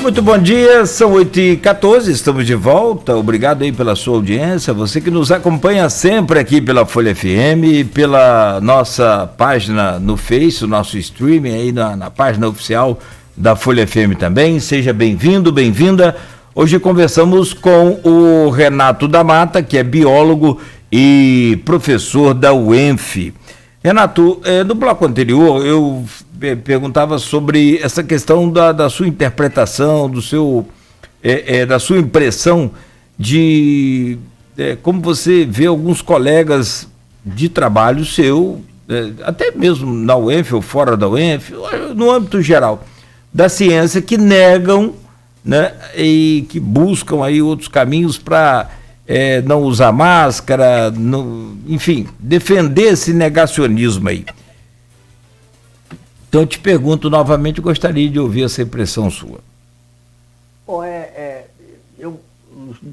Muito bom dia, são 8h14, estamos de volta. Obrigado aí pela sua audiência, você que nos acompanha sempre aqui pela Folha FM, pela nossa página no Face, o nosso streaming aí na página oficial da Folha FM também. Seja bem-vindo, bem-vinda. Hoje conversamos com o Renato da Mata, que é biólogo e professor da UENF. Renato, no bloco anterior eu perguntava sobre essa questão da sua interpretação, da sua impressão de como você vê alguns colegas de trabalho seu, até mesmo na UENF ou fora da UENF, no âmbito geral da ciência, que negam, né, e que buscam aí outros caminhos para não usar máscara, enfim, defender esse negacionismo aí. Então eu te pergunto novamente, gostaria de ouvir essa impressão sua. Bom,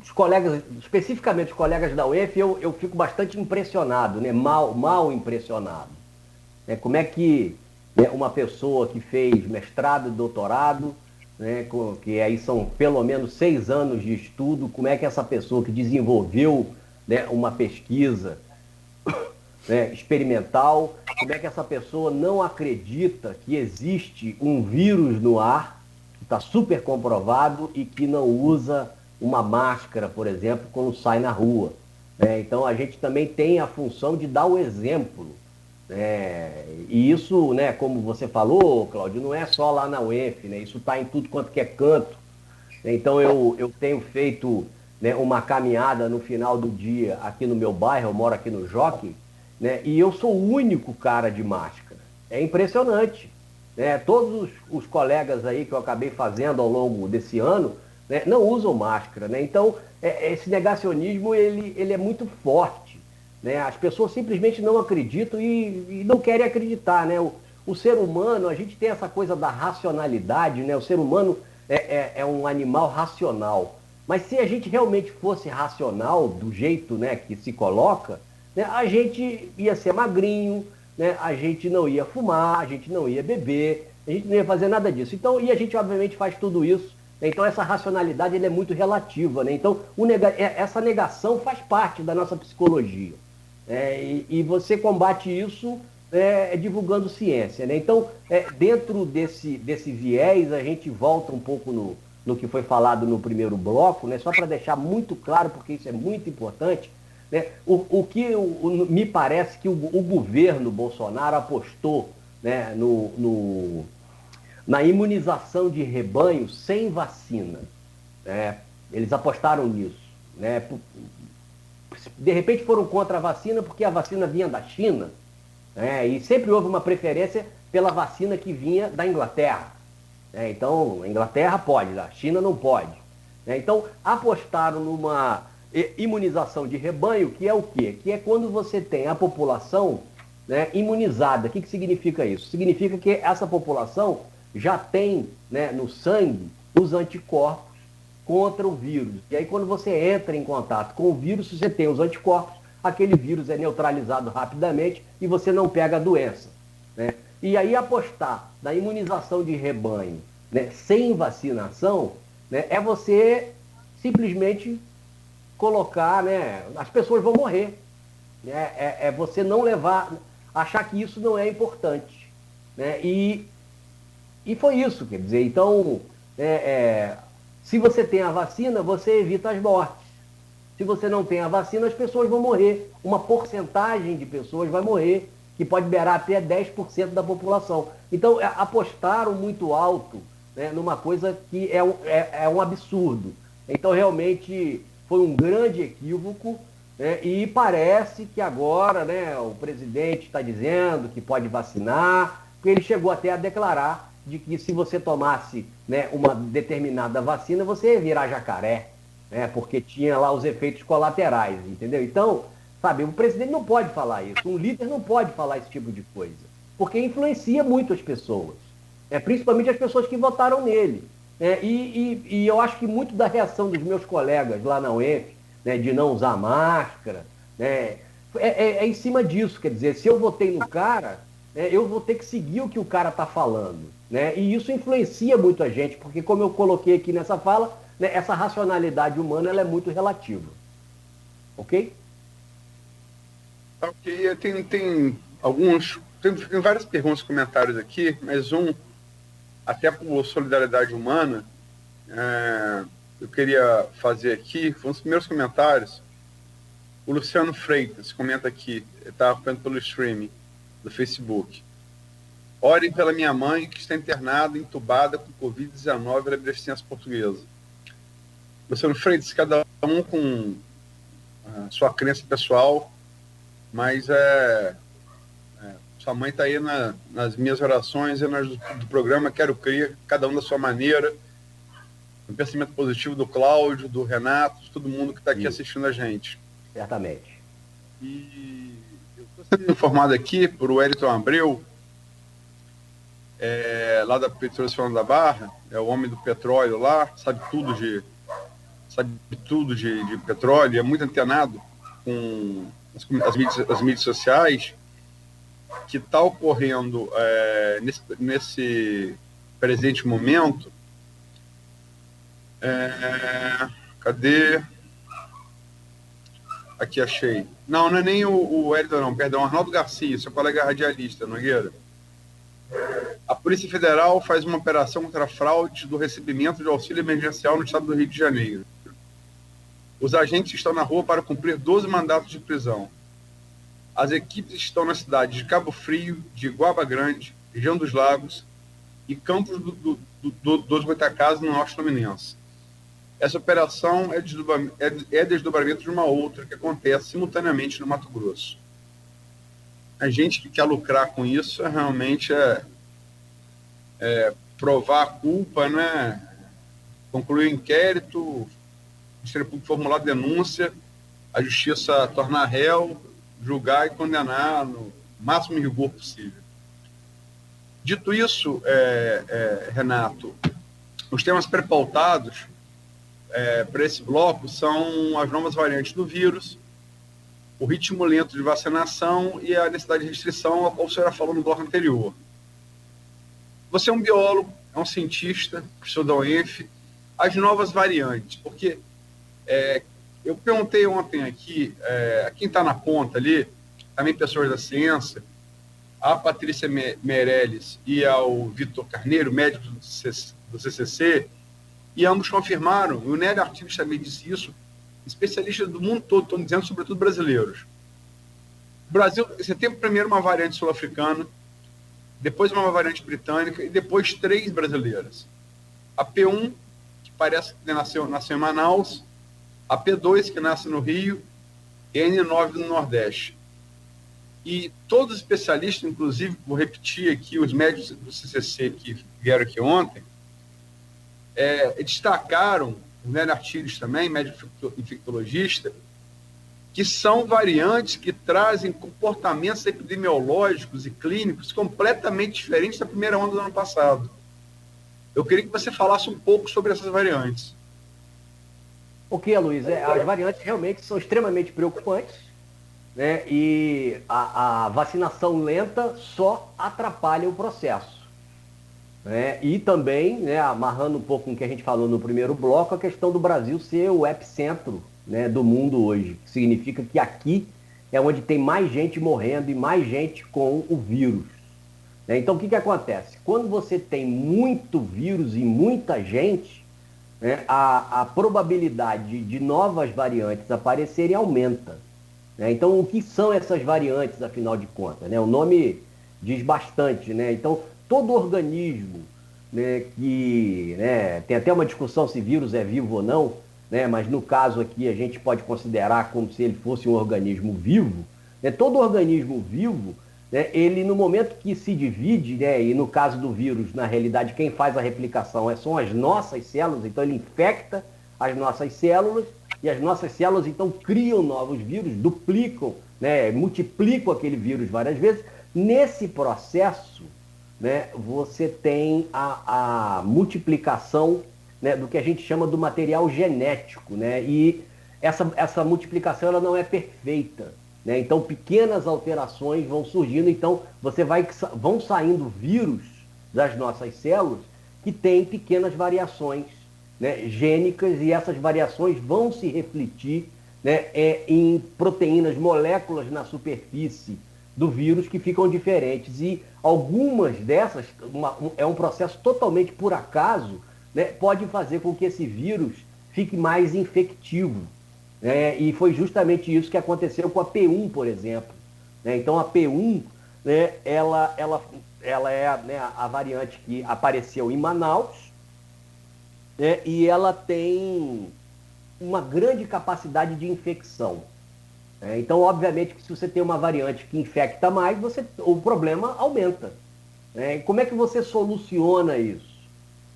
os colegas, especificamente os colegas da UENF, eu fico bastante impressionado, né? Mal impressionado. Como é que uma pessoa que fez mestrado e doutorado, né, que aí são pelo menos 6 anos de estudo, como é que essa pessoa que desenvolveu, né, uma pesquisa, né, experimental, como é que essa pessoa não acredita que existe um vírus no ar, que está super comprovado, e que não usa uma máscara, por exemplo, quando sai na rua. Então a gente também tem a função de dar o exemplo. E isso, né, como você falou, Cláudio, não é só lá na UENF, né, isso está em tudo quanto que é canto. Então eu tenho feito, né, uma caminhada no final do dia aqui no meu bairro, eu moro aqui no Jockey, né, e eu sou o único cara de máscara. É impressionante. Todos os colegas aí que eu acabei fazendo ao longo desse ano, né, não usam máscara. Né? Então esse negacionismo ele é muito forte. As pessoas simplesmente não acreditam e não querem acreditar. Né? O ser humano, a gente tem essa coisa da racionalidade, né? O ser humano é um animal racional. Mas se a gente realmente fosse racional, do jeito, né, que se coloca, né, a gente ia ser magrinho, né? A gente não ia fumar, a gente não ia beber, a gente não ia fazer nada disso. Então, e a gente obviamente faz tudo isso. Então essa racionalidade é muito relativa. Né? Então essa negação faz parte da nossa psicologia. E você combate isso divulgando ciência. Né? Então, dentro desse viés, a gente volta um pouco no que foi falado no primeiro bloco, né? Só para deixar muito claro, porque isso é muito importante. Né? O que me parece que o governo Bolsonaro apostou, né, na imunização de rebanho sem vacina. Né? Eles apostaram nisso. Né? De repente foram contra a vacina porque a vacina vinha da China, né? E sempre houve uma preferência pela vacina que vinha da Inglaterra. Então, a Inglaterra pode, a China não pode. Então, apostaram numa imunização de rebanho, que é o quê? Que é quando você tem a população, né, imunizada. O que significa isso? Significa que essa população já tem, né, no sangue os anticorpos contra o vírus. E aí, quando você entra em contato com o vírus, você tem os anticorpos, aquele vírus é neutralizado rapidamente e você não pega a doença. Né? E aí, apostar na imunização de rebanho, né, sem vacinação, né, é você simplesmente colocar, né, as pessoas vão morrer. Né? É você não achar que isso não é importante. Né? E foi isso, quer dizer, então, se você tem a vacina, você evita as mortes. Se você não tem a vacina, as pessoas vão morrer. Uma porcentagem de pessoas vai morrer, que pode beirar até 10% da população. Então, apostaram muito alto, né, numa coisa que é um absurdo. Então, realmente, foi um grande equívoco, né, e parece que agora, né, o presidente está dizendo que pode vacinar, porque ele chegou até a declarar de que se você tomasse, né, uma determinada vacina, você ia virar jacaré, né, porque tinha lá os efeitos colaterais, entendeu? Então, sabe, o presidente não pode falar isso, um líder não pode falar esse tipo de coisa, porque influencia muito as pessoas, principalmente as pessoas que votaram nele. E eu acho que muito da reação dos meus colegas lá na UENF, né, de não usar máscara, né, é em cima disso. Quer dizer, se eu votei no cara, eu vou ter que seguir o que o cara está falando. né? E isso influencia muito a gente, porque como eu coloquei aqui nessa fala, né, essa racionalidade humana ela é muito relativa. Ok? Ok, tem várias perguntas e comentários aqui, mas até por solidariedade humana, eu queria fazer aqui, foi um dos primeiros comentários. O Luciano Freitas comenta aqui, está vendo pelo streaming do Facebook. Orem pela minha mãe, que está internada, entubada com Covid-19 na Beneficência Portuguesa. Luciano Freitas, cada um com a sua crença pessoal, mas sua mãe está aí nas minhas orações e do programa Quero Crer, cada um da sua maneira. Um pensamento positivo do Cláudio, do Renato, de todo mundo que está aqui assistindo a gente. Certamente. E eu estou sendo informado aqui por o Wellington Abreu, lá da Petróleo da Barra, é o homem do petróleo lá, sabe tudo de petróleo, é muito antenado com as mídias sociais, que está ocorrendo nesse presente momento. Cadê? Aqui achei. Não é nem o Wellington, não, perdão, Arnaldo Garcia, seu colega radialista, Nogueira. A Polícia Federal faz uma operação contra a fraude do recebimento de auxílio emergencial no estado do Rio de Janeiro. Os agentes estão na rua para cumprir 12 mandatos de prisão. As equipes estão na cidade de Cabo Frio, de Guaba Grande, região dos Lagos e Campos dos Goitacazes, no norte fluminense. Essa operação é desdobramento de uma outra que acontece simultaneamente no Mato Grosso. A gente que quer lucrar com isso realmente provar a culpa, né? Concluir o inquérito, o Ministério Público formular denúncia, a Justiça tornar réu, julgar e condenar no máximo rigor possível. Dito isso, Renato, os temas pré-pautados para esse bloco são as novas variantes do vírus, o ritmo lento de vacinação e a necessidade de restrição, a qual a senhora falou no bloco anterior. Você é um biólogo, é um cientista, professor da UENF, as novas variantes, porque eu perguntei ontem aqui, a quem está na ponta ali, também pessoas da ciência, a Patrícia Meirelles e ao Vitor Carneiro, médico do CCC, e ambos confirmaram, e o Nery Artigas também disse isso, especialistas do mundo todo estão dizendo, sobretudo brasileiros. O Brasil, você tem primeiro uma variante sul-africana, depois uma variante britânica e depois 3 brasileiras. A P1, que parece que nasceu em Manaus, a P2, que nasce no Rio, e a N9 no Nordeste. E todos os especialistas, inclusive, vou repetir aqui, os médicos do CCC que vieram aqui ontem, destacaram, o Nery Artigas também, médico infectologista, que são variantes que trazem comportamentos epidemiológicos e clínicos completamente diferentes da primeira onda do ano passado. Eu queria que você falasse um pouco sobre essas variantes. Ok, Luiz, as variantes realmente são extremamente preocupantes, né? E a vacinação lenta só atrapalha o processo. E também, né, amarrando um pouco com o que a gente falou no primeiro bloco, a questão do Brasil ser o epicentro, né, do mundo hoje, que significa que aqui é onde tem mais gente morrendo e mais gente com o vírus. Então, o que acontece? Quando você tem muito vírus e muita gente, né, a probabilidade de novas variantes aparecerem aumenta. Então, o que são essas variantes, afinal de contas? O nome diz bastante. Então, todo organismo, né, que, né, tem até uma discussão se vírus é vivo ou não, né, mas no caso aqui a gente pode considerar como se ele fosse um organismo vivo. Todo organismo vivo, né, ele no momento que se divide, né, e no caso do vírus, na realidade, quem faz a replicação são as nossas células, então ele infecta as nossas células, e as nossas células então criam novos vírus, duplicam, né, multiplicam aquele vírus várias vezes. Nesse processo, né, você tem a multiplicação, né, do que a gente chama do material genético, né, e essa multiplicação ela não é perfeita, né, então pequenas alterações vão surgindo, então vão saindo vírus, das nossas células que têm pequenas variações, né, gênicas, e essas variações vão se refletir, né, em proteínas, moléculas na superfície do vírus que ficam diferentes. E algumas dessas, é um processo totalmente por acaso, né, pode fazer com que esse vírus fique mais infectivo. Né? E foi justamente isso que aconteceu com a P1, por exemplo. Né? Então a P1, né, ela é, né, a variante que apareceu em Manaus, né, e ela tem uma grande capacidade de infecção. Então, obviamente, que se você tem uma variante que infecta mais, o problema aumenta. E como é que você soluciona isso?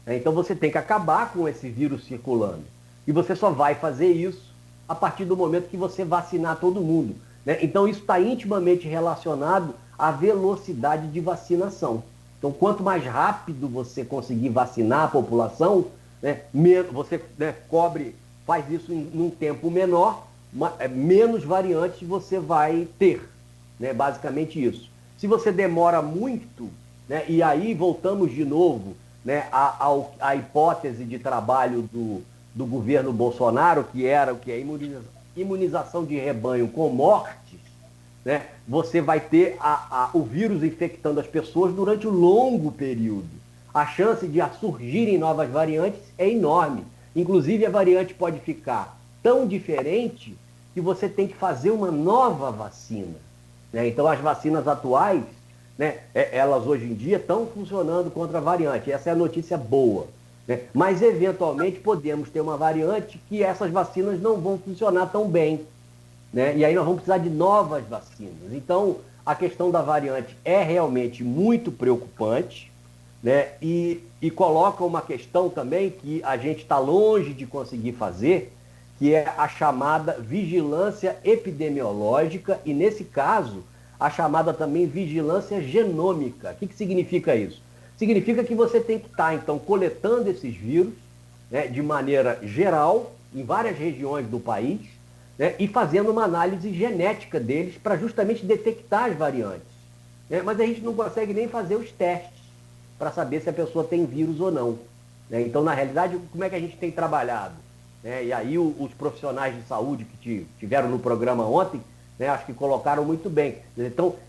Então, você tem que acabar com esse vírus circulando. E você só vai fazer isso a partir do momento que você vacinar todo mundo. Então, isso está intimamente relacionado à velocidade de vacinação. Então, quanto mais rápido você conseguir vacinar a população, né, você, né, faz isso num tempo menor, menos variantes você vai ter, né? Basicamente isso. Se você demora muito, né, e aí voltamos de novo, né, à hipótese de trabalho do governo Bolsonaro, que é imunização de rebanho com mortes, né, você vai ter o vírus infectando as pessoas durante um longo período. A chance de surgirem novas variantes é enorme. Inclusive, a variante pode ficar tão diferente que você tem que fazer uma nova vacina. Né? Então, as vacinas atuais, né, elas hoje em dia estão funcionando contra a variante. Essa é a notícia boa. Né? Mas, eventualmente, podemos ter uma variante que essas vacinas não vão funcionar tão bem. Né? E aí nós vamos precisar de novas vacinas. Então, a questão da variante é realmente muito preocupante. Né? E coloca uma questão também que a gente está longe de conseguir fazer, que é a chamada vigilância epidemiológica e, nesse caso, a chamada também vigilância genômica. O que significa isso? Significa que você tem que estar, então, coletando esses vírus, né, de maneira geral, em várias regiões do país, né, e fazendo uma análise genética deles para justamente detectar as variantes. Né? Mas a gente não consegue nem fazer os testes para saber se a pessoa tem vírus ou não. Né? Então, na realidade, como é que a gente tem trabalhado? E aí os profissionais de saúde que tiveram no programa ontem, né, acho que colocaram muito bem.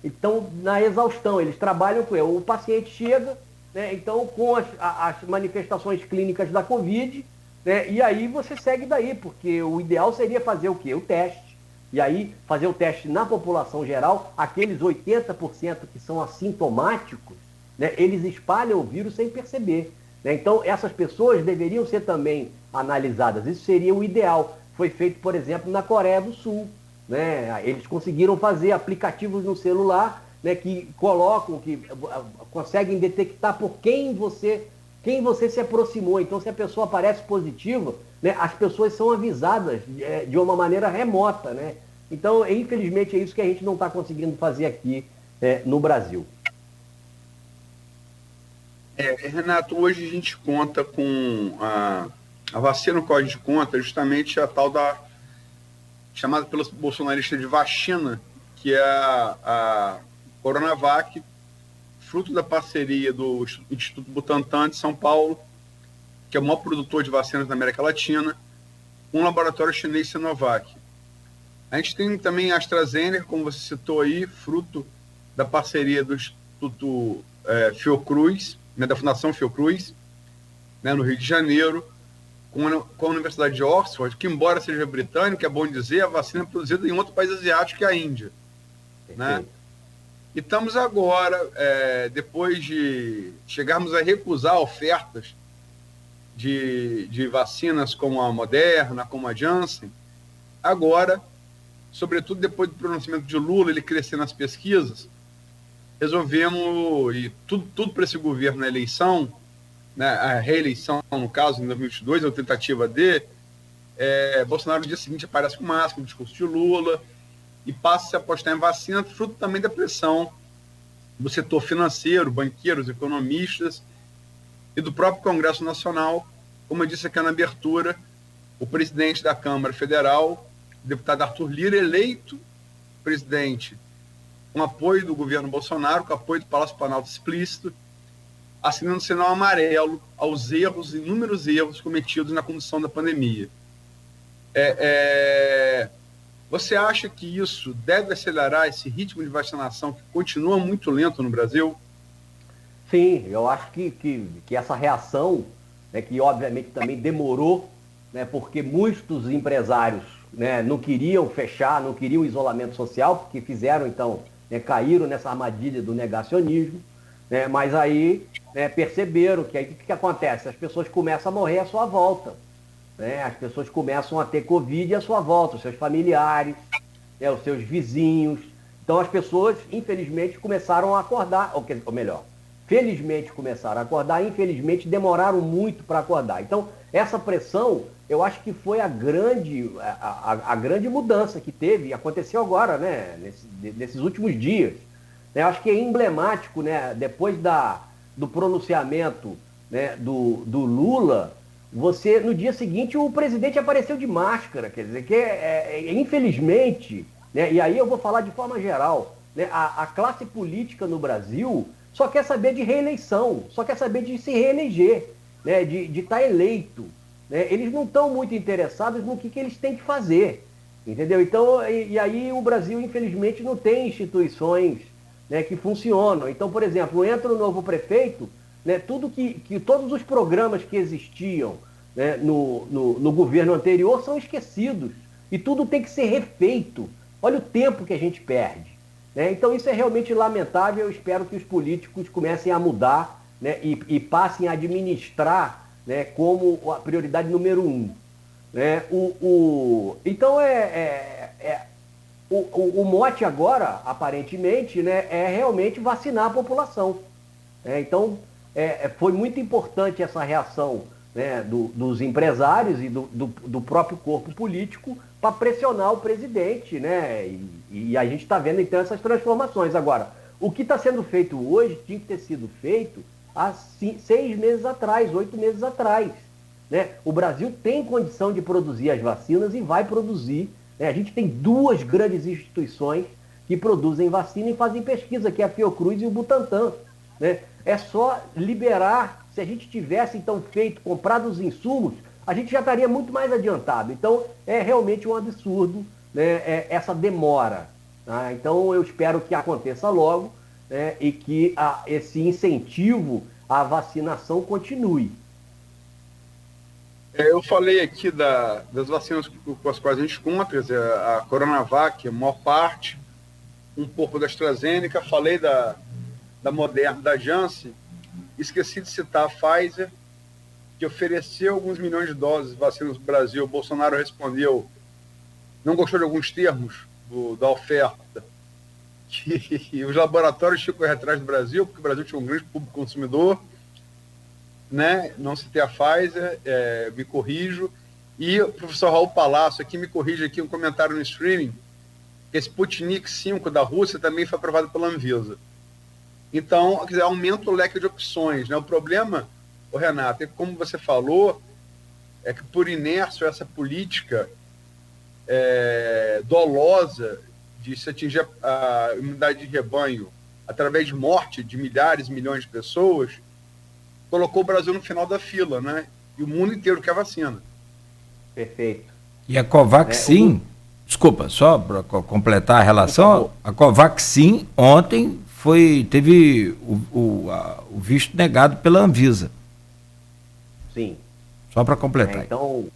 Então, na exaustão, eles trabalham com o paciente chega, né, então, com as manifestações clínicas da Covid, né, e aí você segue daí, porque o ideal seria fazer o quê? O teste. E aí, fazer o teste na população geral, aqueles 80% que são assintomáticos, né, eles espalham o vírus sem perceber. Né? Então, essas pessoas deveriam ser também analisadas. Isso seria o ideal. Foi feito, por exemplo, na Coreia do Sul. Né? Eles conseguiram fazer aplicativos no celular, né, que conseguem detectar por quem você se aproximou. Então, se a pessoa aparece positiva, né, as pessoas são avisadas de uma maneira remota. Né? Então, infelizmente, é isso que a gente não está conseguindo fazer aqui no Brasil. Renato, hoje a gente conta com a vacina com a gente conta justamente a tal da chamada pelos bolsonaristas de vacina, que é a Coronavac, fruto da parceria do Instituto Butantan de São Paulo, que é o maior produtor de vacinas da América Latina, com o laboratório chinês Sinovac. A gente tem também a AstraZeneca, como você citou aí, fruto da parceria do Instituto Fiocruz, né, da Fundação Fiocruz, né, no Rio de Janeiro, com a Universidade de Oxford, que, embora seja britânico, é bom dizer, a vacina é produzida em outro país asiático, que é a Índia. Né? E estamos agora, depois de chegarmos a recusar ofertas de vacinas como a Moderna, como a Janssen, agora, sobretudo depois do pronunciamento de Lula, ele crescer nas pesquisas, resolvemos, e tudo para esse governo na eleição, né, a reeleição, no caso, em 2022, a tentativa de Bolsonaro no dia seguinte aparece com máscara, com o discurso de Lula, e passa a se apostar em vacina, fruto também da pressão do setor financeiro, banqueiros, economistas, e do próprio Congresso Nacional. Como eu disse aqui na abertura, o presidente da Câmara Federal, o deputado Arthur Lira, eleito presidente com apoio do governo Bolsonaro, com apoio do Palácio Planalto explícito, assinando sinal amarelo aos erros, inúmeros erros cometidos na condução da pandemia. Você acha que isso deve acelerar esse ritmo de vacinação que continua muito lento no Brasil? Sim, eu acho que essa reação, né, que obviamente também demorou, né, porque muitos empresários, né, não queriam fechar, não queriam isolamento social, porque fizeram, então, né, caíram nessa armadilha do negacionismo, né, mas aí, né, perceberam que aí o que acontece? As pessoas começam a morrer à sua volta, né, as pessoas começam a ter Covid à sua volta, os seus familiares, né, os seus vizinhos. Então as pessoas, infelizmente, começaram a acordar, ou melhor, felizmente começaram a acordar, infelizmente demoraram muito para acordar. Então, essa pressão, eu acho que foi a grande mudança que teve, e aconteceu agora, né, nesses últimos dias. Eu acho que é emblemático, né, depois do pronunciamento, né, do Lula, no dia seguinte o presidente apareceu de máscara, quer dizer, que infelizmente, né, e aí eu vou falar de forma geral, né, a classe política no Brasil só quer saber de reeleição, só quer saber de se reeleger, né, de estar eleito. Né? Eles não estão muito interessados no que eles têm que fazer, entendeu? Então, e aí o Brasil, infelizmente, não tem instituições, né, que funcionam. Então, por exemplo, entra o novo prefeito, né, todos os programas que existiam, né, no governo anterior são esquecidos e tudo tem que ser refeito. Olha o tempo que a gente perde. Né? Então isso é realmente lamentável. Eu espero que os políticos comecem a mudar, né, e passem a administrar, né, como a prioridade número 1. Né? Então o mote agora, aparentemente, né, é realmente vacinar a população. Então, foi muito importante essa reação, né, dos empresários e do próprio corpo político para pressionar o presidente, né? E a gente está vendo, então, essas transformações. Agora, o que está sendo feito hoje tinha que ter sido feito há 6 meses atrás, 8 meses atrás. Né? O Brasil tem condição de produzir as vacinas e vai produzir. Né? A gente tem 2 grandes instituições que produzem vacina e fazem pesquisa, que é a Fiocruz e o Butantan. Né? É só liberar. Se a gente tivesse, então, comprado os insumos, a gente já estaria muito mais adiantado. Então, é realmente um absurdo, né, essa demora. Tá? Então, eu espero que aconteça logo, né, e que esse incentivo à vacinação continue. Eu falei aqui das vacinas com as quais a gente conta, a Coronavac, a maior parte, um pouco da AstraZeneca, falei da Moderna, da Janssen, esqueci de citar a Pfizer, que ofereceu alguns milhões de doses de vacinas no Brasil. O Bolsonaro respondeu, não gostou de alguns termos da oferta, que os laboratórios tinham que correr atrás do Brasil, porque o Brasil tinha um grande público consumidor, né? Não citei a Pfizer, me corrijo. E o professor Raul Palácio aqui me corrige aqui um comentário no streaming, que esse Sputnik 5 da Rússia também foi aprovado pela Anvisa. Então, quer dizer, aumenta o leque de opções. Né? O problema, Renato, é que, como você falou, é que por inércia essa política dolosa de se atingir a imunidade de rebanho através de morte de milhares, milhões de pessoas, colocou o Brasil no final da fila, né? E o mundo inteiro quer vacina. Perfeito. E a Covaxin, desculpa, só para completar a relação, a Covaxin ontem teve o visto negado pela Anvisa. Sim. Só para completar. Então,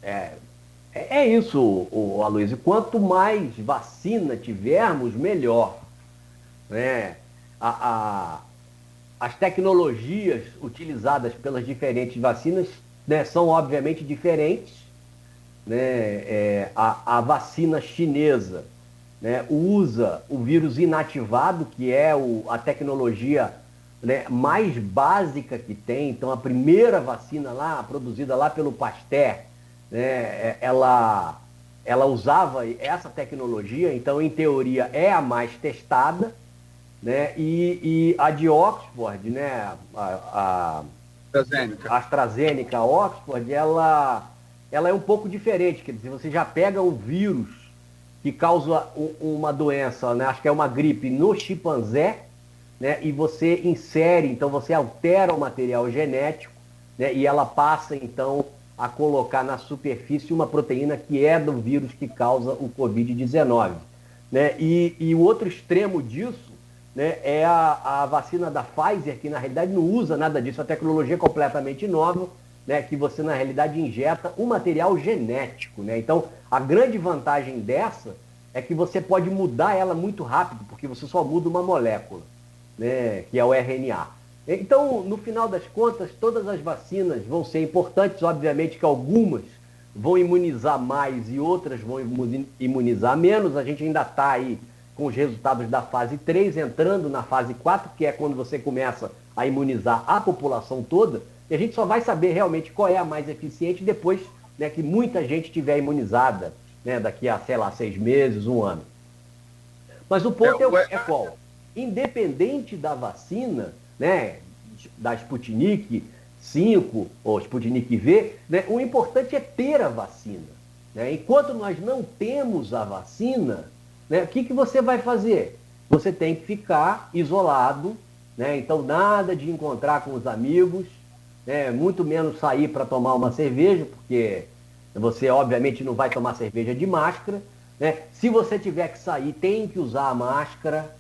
é isso, Aloysio. Quanto mais vacina tivermos, melhor. Né? As tecnologias utilizadas pelas diferentes vacinas, né, são obviamente diferentes. Né? A vacina chinesa, né, usa o vírus inativado, que é a tecnologia, né, mais básica que tem. Então, a primeira vacina lá, produzida lá pelo Pasteur, né, ela usava essa tecnologia. Então, em teoria, é a mais testada. Né? E a de Oxford, né, a AstraZeneca Oxford, ela é um pouco diferente. Quer dizer, você já pega um vírus que causa uma doença, né, acho que é uma gripe no chimpanzé, né, e você insere, então você altera o material genético, né, e ela passa, então, a colocar na superfície uma proteína que é do vírus que causa o Covid-19. Né? E o outro extremo disso, né, é a vacina da Pfizer, que na realidade não usa nada disso, a tecnologia é completamente nova, né, que você na realidade injeta um material genético. Né? Então, a grande vantagem dessa é que você pode mudar ela muito rápido, porque você só muda uma molécula, né, que é o RNA. Então, no final das contas, todas as vacinas vão ser importantes, obviamente que algumas vão imunizar mais e outras vão imunizar menos. A gente ainda está aí com os resultados da fase 3, entrando na fase 4, que é quando você começa a imunizar a população toda, e a gente só vai saber realmente qual é a mais eficiente depois, né, que muita gente tiver imunizada, né, daqui a, sei lá, 6 meses, 1 ano. Mas o ponto é qual? Independente da vacina, né, da Sputnik 5 ou Sputnik V, né, o importante é ter a vacina. Né? Enquanto nós não temos a vacina, né, o que você vai fazer? Você tem que ficar isolado, né? Então nada de encontrar com os amigos, né? Muito menos sair para tomar uma cerveja, porque você obviamente não vai tomar cerveja de máscara. Né? Se você tiver que sair, tem que usar a máscara,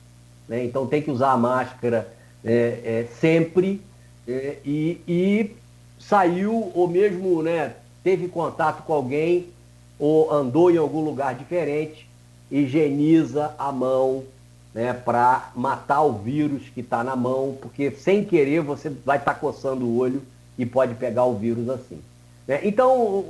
né? Então tem que usar a máscara sempre, e saiu, ou mesmo, né, teve contato com alguém, ou andou em algum lugar diferente, higieniza a mão, né, para matar o vírus que está na mão, porque sem querer você vai estar coçando o olho e pode pegar o vírus assim. Né? Então,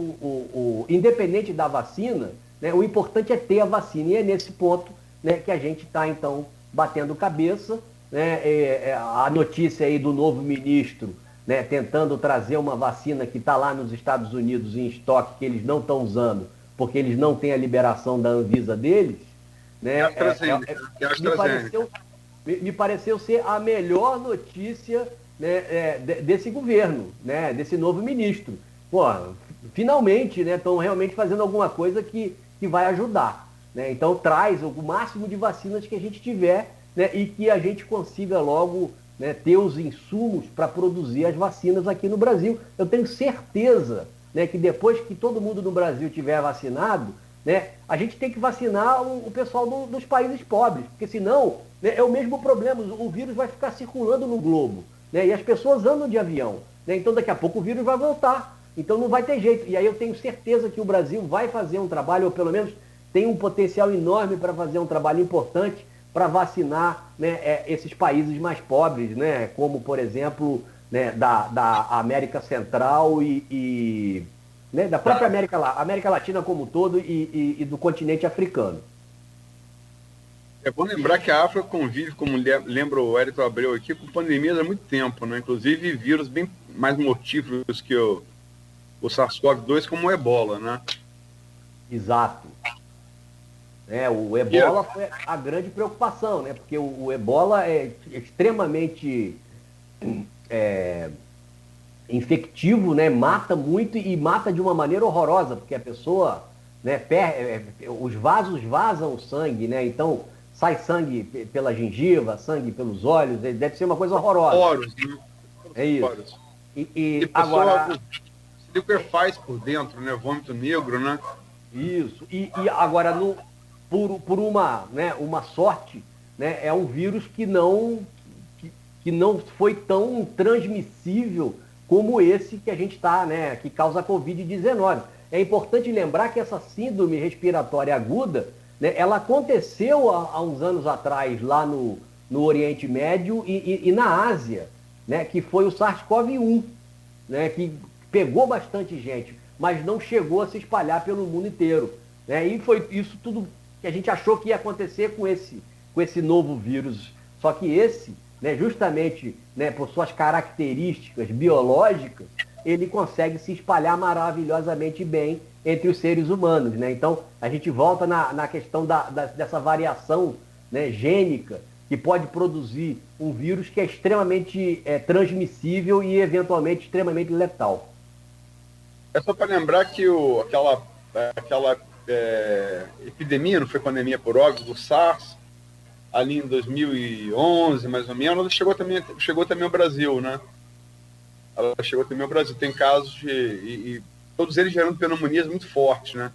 independente da vacina, né, o importante é ter a vacina, e é nesse ponto, né, que a gente está, então, batendo cabeça. Né, a notícia aí do novo ministro, né, tentando trazer uma vacina que está lá nos Estados Unidos em estoque, que eles não estão usando, porque eles não têm a liberação da Anvisa deles, né, me pareceu ser a melhor notícia, né, desse governo, né, desse novo ministro. Pô, finalmente, né, estão realmente fazendo alguma coisa que vai ajudar. Né? Então traz o máximo de vacinas que a gente tiver, né, e que a gente consiga logo, né, ter os insumos para produzir as vacinas aqui no Brasil. Eu tenho certeza, né, que depois que todo mundo no Brasil tiver vacinado, né, a gente tem que vacinar o pessoal dos países pobres, porque senão, né, é o mesmo problema, o vírus vai ficar circulando no globo, né, e as pessoas andam de avião. Né, então daqui a pouco o vírus vai voltar, então não vai ter jeito. E aí eu tenho certeza que o Brasil vai fazer um trabalho, ou pelo menos tem um potencial enorme para fazer um trabalho importante para vacinar, né, esses países mais pobres, né, como, por exemplo, né, da América Central né, da própria América Latina como um todo e do continente africano. É bom lembrar que a África convive, como lembra o Hélito Abreu aqui, com pandemias há muito tempo, né? Inclusive vírus bem mais mortíferos que o SARS-CoV-2, como o Ebola, né? Exato. O Ebola foi a grande preocupação, né? Porque o Ebola é extremamente infectivo, né? Mata muito e mata de uma maneira horrorosa, porque a pessoa, né, os vasos vazam o sangue, né? Então sai sangue pela gengiva, sangue pelos olhos, deve ser uma coisa horrorosa. Poros, né? É isso. Poros. E agora... Se liquefaz por dentro, né? Vômito negro, né? Isso. E agora, por uma, né, uma sorte, né, é um vírus que não foi tão transmissível como esse que a gente está, né, que causa a Covid-19. É importante lembrar que essa síndrome respiratória aguda, né, ela aconteceu há uns anos atrás lá no Oriente Médio e na Ásia, né, que foi o SARS-CoV-1, né, que pegou bastante gente, mas não chegou a se espalhar pelo mundo inteiro. Né? E foi isso tudo que a gente achou que ia acontecer com esse novo vírus. Só que esse, né, justamente, né, por suas características biológicas, ele consegue se espalhar maravilhosamente bem entre os seres humanos. Né? Então, a gente volta na questão dessa variação, né, gênica, que pode produzir um vírus que é extremamente transmissível e, eventualmente, extremamente letal. É só para lembrar que aquela epidemia, não foi pandemia por óbvio, do SARS, ali em 2011, mais ou menos, ela chegou também ao Brasil, né? Ela chegou também ao Brasil. Tem casos e todos eles gerando pneumonias muito fortes, né?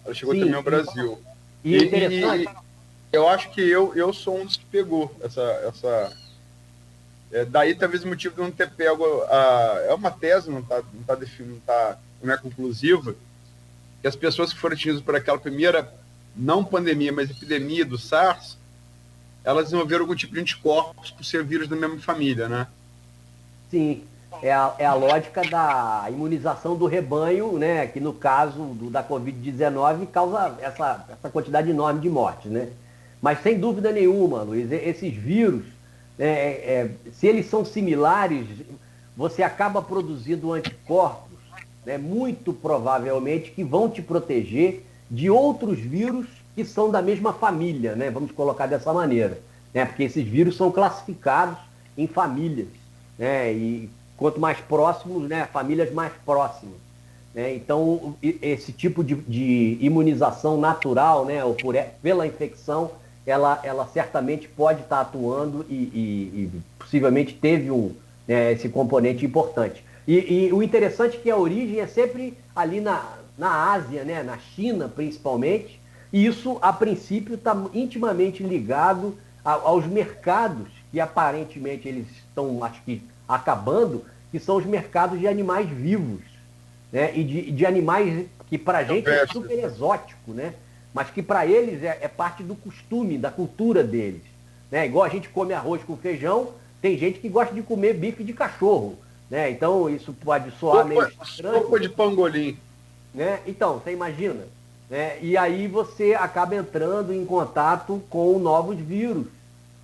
Ela chegou também ao Brasil. E interessante. Eu acho que eu sou um dos que pegou essa daí talvez o motivo de não ter pego é uma tese, não é conclusiva, que as pessoas que foram atingidas por aquela primeira, não pandemia, mas epidemia do SARS, elas desenvolveram algum tipo de anticorpos por ser vírus da mesma família, né? Sim, é a lógica da imunização do rebanho, né? Que no caso da Covid-19 causa essa quantidade enorme de mortes, né? Mas sem dúvida nenhuma, Luiz, esses vírus, se eles são similares, você acaba produzindo anticorpos, né, muito provavelmente que vão te proteger de outros vírus que são da mesma família, né? Vamos colocar dessa maneira, né? Porque esses vírus são classificados em famílias, né? E quanto mais próximos, né, famílias mais próximas, né? Então, esse tipo de imunização natural, né, ou pela infecção, ela certamente pode estar atuando e possivelmente teve esse componente importante. E o interessante é que a origem é sempre ali na Ásia, né, na China principalmente, e isso a princípio está intimamente ligado aos mercados que aparentemente eles estão, acho que, acabando, que são os mercados de animais vivos, né, e de animais que para a gente é super exótico, né? Mas que para eles é parte do costume, da cultura deles, né? Igual a gente come arroz com feijão, tem gente que gosta de comer bife de cachorro, né? Então isso pode soar meio estranho. Sopa de pangolim. Né? Então, você imagina, né? E aí você acaba entrando em contato com novos vírus,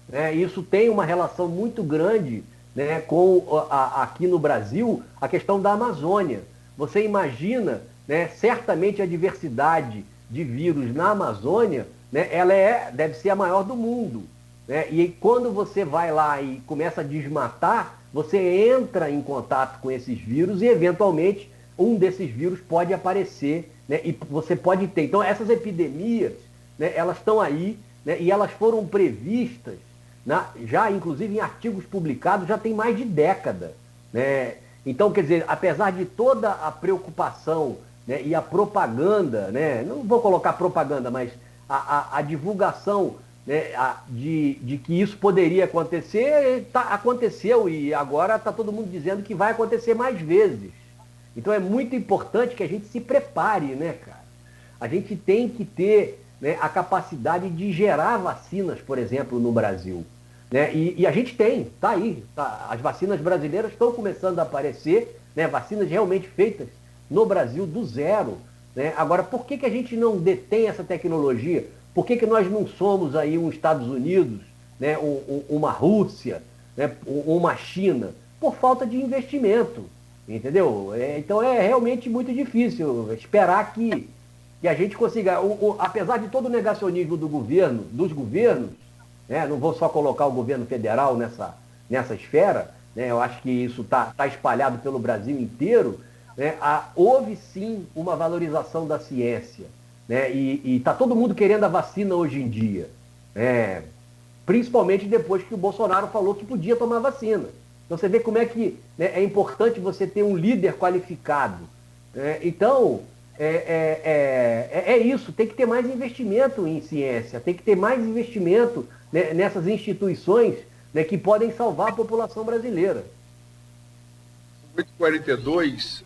né? Isso tem uma relação muito grande, né, com aqui no Brasil, a questão da Amazônia. Você imagina, né, certamente a diversidade de vírus na Amazônia, né, ela deve ser a maior do mundo, né? E quando você vai lá e começa a desmatar, você entra em contato com esses vírus e, eventualmente, um desses vírus pode aparecer, né, e você pode ter. Então, essas epidemias, né, elas estão aí, né, e elas foram previstas, já, inclusive, em artigos publicados, já tem mais de década, né? Então, quer dizer, apesar de toda a preocupação, né, e a propaganda, né, não vou colocar propaganda, mas a divulgação, né, de que isso poderia acontecer, aconteceu e agora está todo mundo dizendo que vai acontecer mais vezes. Então é muito importante que a gente se prepare, né, cara? A gente tem que ter, né, a capacidade de gerar vacinas, por exemplo, no Brasil, né? E a gente tem, tá aí, tá? As vacinas brasileiras estão começando a aparecer, né, vacinas realmente feitas no Brasil do zero, né? Agora, por que a gente não detém essa tecnologia? Por que nós não somos aí um Estados Unidos, né, uma Rússia, né, uma China? Por falta de investimento, entendeu? Então é realmente muito difícil esperar que a gente consiga, apesar de todo o negacionismo dos governos, né, não vou só colocar o governo federal nessa esfera, né, eu acho que isso tá espalhado pelo Brasil inteiro, né, houve sim uma valorização da ciência, né, e está todo mundo querendo a vacina hoje em dia, né, principalmente depois que o Bolsonaro falou que podia tomar vacina. Então você vê como é que, né, é importante você ter um líder qualificado. Então, isso, tem que ter mais investimento em ciência, tem que ter mais investimento, né, nessas instituições, né, que podem salvar a população brasileira. 8h42,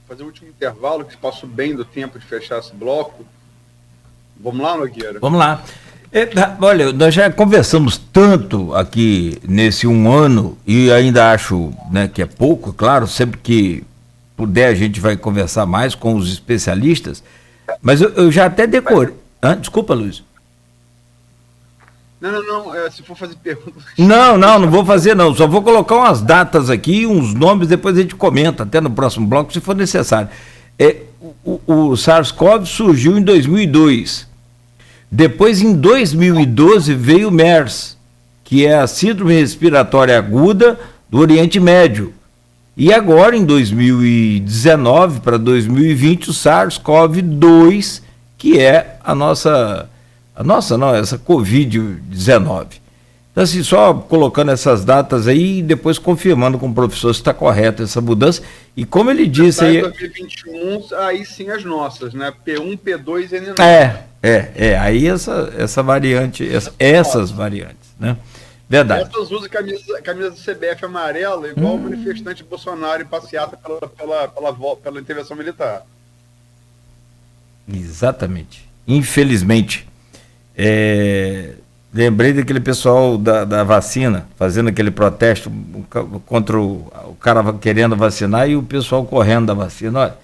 fazer o último intervalo, que passo bem do tempo de fechar esse bloco. Vamos lá, Nogueira? Vamos lá. Olha, nós já conversamos tanto aqui nesse um ano, e ainda acho, né, que é pouco, claro, sempre que puder a gente vai conversar mais com os especialistas, mas eu já até decorei. Desculpa, Luiz. Não, se for fazer perguntas... Não vou fazer não, só vou colocar umas datas aqui, uns nomes, depois a gente comenta, até no próximo bloco, se for necessário. O SARS-CoV surgiu em 2002, depois em 2012 veio o MERS, que é a Síndrome Respiratória Aguda do Oriente Médio, e agora em 2019 para 2020 o SARS-CoV-2, que é a nossa A nossa não, essa Covid-19. Então, assim, só colocando essas datas aí e depois confirmando com o professor se está correta essa mudança. E como ele disse aí... 2021, aí sim as nossas, né? P1, P2 e N9. Aí essa variante, essas variantes, né? Verdade. Essas usam camisa do CBF amarela, igual o manifestante Bolsonaro em passeata pela intervenção militar. Exatamente. Infelizmente. Lembrei daquele pessoal da vacina, fazendo aquele protesto contra o cara querendo vacinar e o pessoal correndo da vacina. Olha,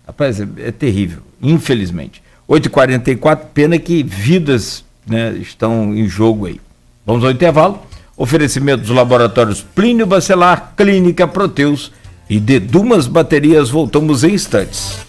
rapaz, é terrível, infelizmente. 8h44, pena que vidas, né, estão em jogo aí. Vamos ao intervalo. Oferecimento dos laboratórios Plínio Bacelar, Clínica Proteus e de Dumas Baterias. Voltamos em instantes.